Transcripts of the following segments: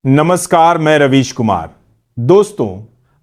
नमस्कार, मैं रवीश कुमार। दोस्तों,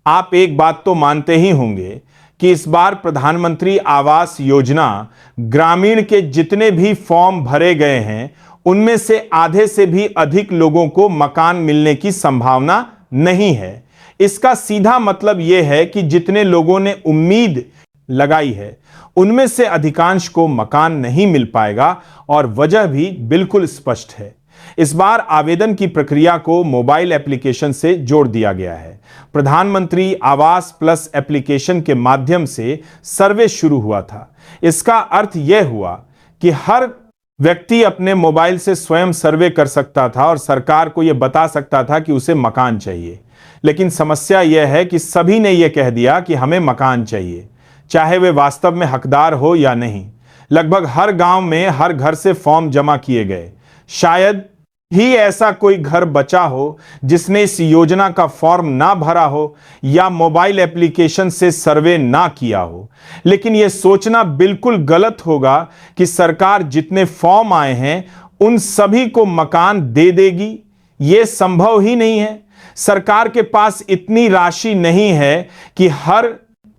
आप एक बात तो मानते ही होंगे कि इस बार प्रधानमंत्री आवास योजना ग्रामीण के जितने भी फॉर्म भरे गए हैं उनमें से आधे से भी अधिक लोगों को मकान मिलने की संभावना नहीं है। इसका सीधा मतलब यह है कि जितने लोगों ने उम्मीद लगाई है उनमें से अधिकांश को मकान नहीं मिल पाएगा और वजह भी बिल्कुल स्पष्ट है। इस बार आवेदन की प्रक्रिया को मोबाइल एप्लीकेशन से जोड़ दिया गया है। प्रधानमंत्री आवास प्लस एप्लीकेशन के माध्यम से सर्वे शुरू हुआ था। इसका अर्थ यह हुआ कि हर व्यक्ति अपने मोबाइल से स्वयं सर्वे कर सकता था और सरकार को यह बता सकता था कि उसे मकान चाहिए। लेकिन समस्या यह है कि सभी ने यह कह दिया कि हमें मकान चाहिए, चाहे वे वास्तव में हकदार हो या नहीं। लगभग हर गांव में हर घर से फॉर्म जमा किए गए। शायद ही ऐसा कोई घर बचा हो जिसने इस योजना का फॉर्म ना भरा हो या मोबाइल एप्लीकेशन से सर्वे ना किया हो। लेकिन यह सोचना बिल्कुल गलत होगा कि सरकार जितने फॉर्म आए हैं उन सभी को मकान दे देगी। यह संभव ही नहीं है। सरकार के पास इतनी राशि नहीं है कि हर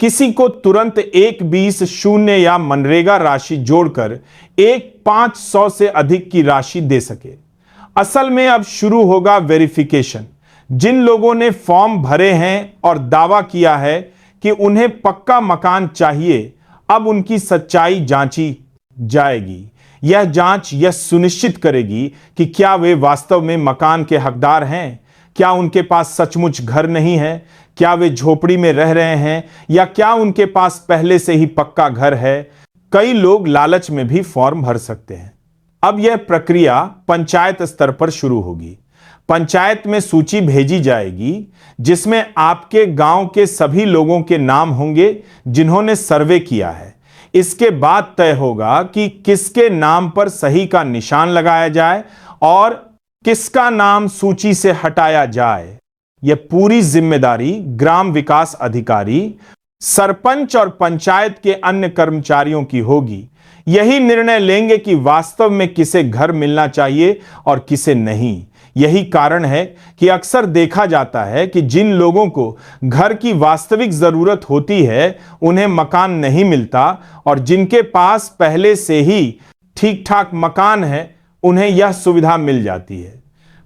किसी को तुरंत 1-20-0 या मनरेगा राशि जोड़कर 500 से अधिक की राशि दे सके। असल में अब शुरू होगा वेरिफिकेशन। जिन लोगों ने फॉर्म भरे हैं और दावा किया है कि उन्हें पक्का मकान चाहिए, अब उनकी सच्चाई जांची जाएगी। यह जांच यह सुनिश्चित करेगी कि क्या वे वास्तव में मकान के हकदार हैं, क्या उनके पास सचमुच घर नहीं है, क्या वे झोपड़ी में रह रहे हैं या क्या उनके पास पहले से ही पक्का घर है। कई लोग लालच में भी फॉर्म भर सकते हैं। अब यह प्रक्रिया पंचायत स्तर पर शुरू होगी। पंचायत में सूची भेजी जाएगी जिसमें आपके गांव के सभी लोगों के नाम होंगे जिन्होंने सर्वे किया है। इसके बाद तय होगा कि किसके नाम पर सही का निशान लगाया जाए और किसका नाम सूची से हटाया जाए। यह पूरी जिम्मेदारी ग्राम विकास अधिकारी, सरपंच और पंचायत के अन्य कर्मचारियों की होगी। यही निर्णय लेंगे कि वास्तव में किसे घर मिलना चाहिए और किसे नहीं। यही कारण है कि अक्सर देखा जाता है कि जिन लोगों को घर की वास्तविक जरूरत होती है उन्हें मकान नहीं मिलता और जिनके पास पहले से ही ठीक ठाक मकान है उन्हें यह सुविधा मिल जाती है।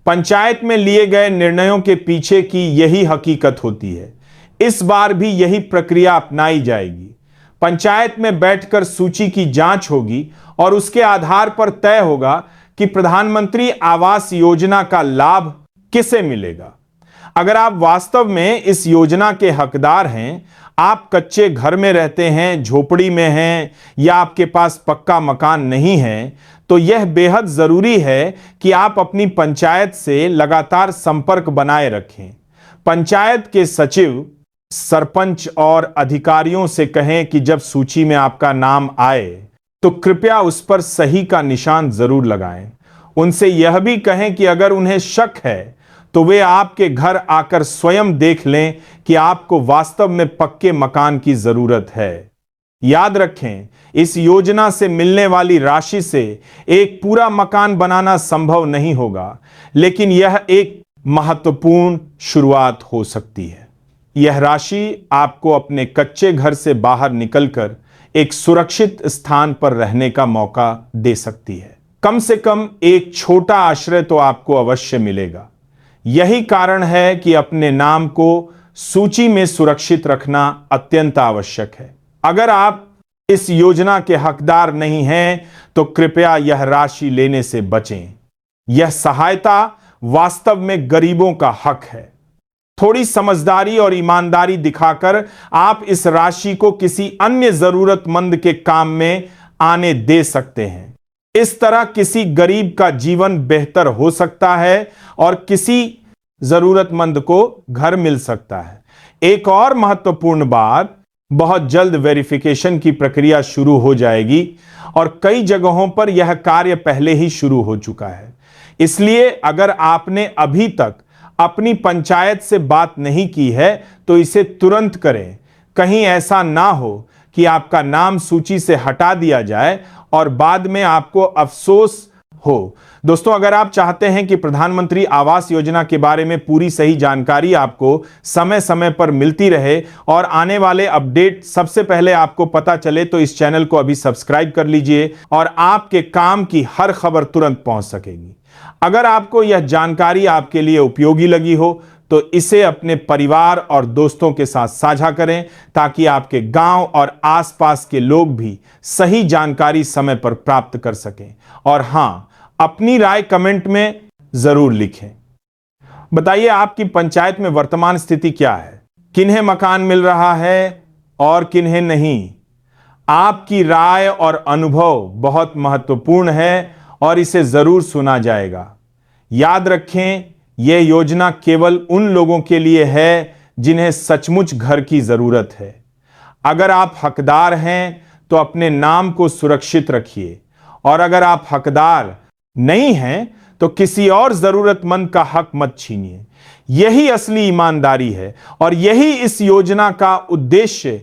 पंचायत में लिए गए निर्णयों के पीछे की यही हकीकत होती है। इस बार भी यही प्रक्रिया अपनाई जाएगी। पंचायत में बैठकर सूची की जांच होगी और उसके आधार पर तय होगा कि प्रधानमंत्री आवास योजना का लाभ किसे मिलेगा। अगर आप वास्तव में इस योजना के हकदार हैं, आप कच्चे घर में रहते हैं, झोपड़ी में हैं या आपके पास पक्का मकान नहीं है, तो यह बेहद जरूरी है कि आप अपनी पंचायत से लगातार संपर्क बनाए रखें। पंचायत के सचिव, सरपंच और अधिकारियों से कहें कि जब सूची में आपका नाम आए तो कृपया उस पर सही का निशान जरूर लगाएं। उनसे यह भी कहें कि अगर उन्हें शक है तो वे आपके घर आकर स्वयं देख लें कि आपको वास्तव में पक्के मकान की जरूरत है। याद रखें, इस योजना से मिलने वाली राशि से एक पूरा मकान बनाना संभव नहीं होगा, लेकिन यह एक महत्वपूर्ण शुरुआत हो सकती है। यह राशि आपको अपने कच्चे घर से बाहर निकलकर एक सुरक्षित स्थान पर रहने का मौका दे सकती है। कम से कम एक छोटा आश्रय तो आपको अवश्य मिलेगा। यही कारण है कि अपने नाम को सूची में सुरक्षित रखना अत्यंत आवश्यक है। अगर आप इस योजना के हकदार नहीं हैं तो कृपया यह राशि लेने से बचें। यह सहायता वास्तव में गरीबों का हक है। थोड़ी समझदारी और ईमानदारी दिखाकर आप इस राशि को किसी अन्य जरूरतमंद के काम में आने दे सकते हैं। इस तरह किसी गरीब का जीवन बेहतर हो सकता है और किसी जरूरतमंद को घर मिल सकता है। एक और महत्वपूर्ण बात, बहुत जल्द वेरिफिकेशन की प्रक्रिया शुरू हो जाएगी और कई जगहों पर यह कार्य पहले ही शुरू हो चुका है। इसलिए अगर आपने अभी तक अपनी पंचायत से बात नहीं की है तो इसे तुरंत करें। कहीं ऐसा ना हो कि आपका नाम सूची से हटा दिया जाए और बाद में आपको अफसोस हो। दोस्तों, अगर आप चाहते हैं कि प्रधानमंत्री आवास योजना के बारे में पूरी सही जानकारी आपको समय समय पर मिलती रहे और आने वाले अपडेट सबसे पहले आपको पता चले, तो इस चैनल को अभी सब्सक्राइब कर लीजिए और आपके काम की हर खबर तुरंत पहुंच सकेगी। अगर आपको यह जानकारी आपके लिए उपयोगी लगी हो तो इसे अपने परिवार और दोस्तों के साथ साझा करें, ताकि आपके गांव और आसपास के लोग भी सही जानकारी समय पर प्राप्त कर सकें। और हां, अपनी राय कमेंट में जरूर लिखें। बताइए, आपकी पंचायत में वर्तमान स्थिति क्या है? किन्हें मकान मिल रहा है और किन्हें नहीं? आपकी राय और अनुभव बहुत महत्वपूर्ण है और इसे जरूर सुना जाएगा। याद रखें, यह योजना केवल उन लोगों के लिए है जिन्हें सचमुच घर की जरूरत है। अगर आप हकदार हैं तो अपने नाम को सुरक्षित रखिए, और अगर आप हकदार नहीं हैं तो किसी और जरूरतमंद का हक मत छीनिए। यही असली ईमानदारी है और यही इस योजना का उद्देश्य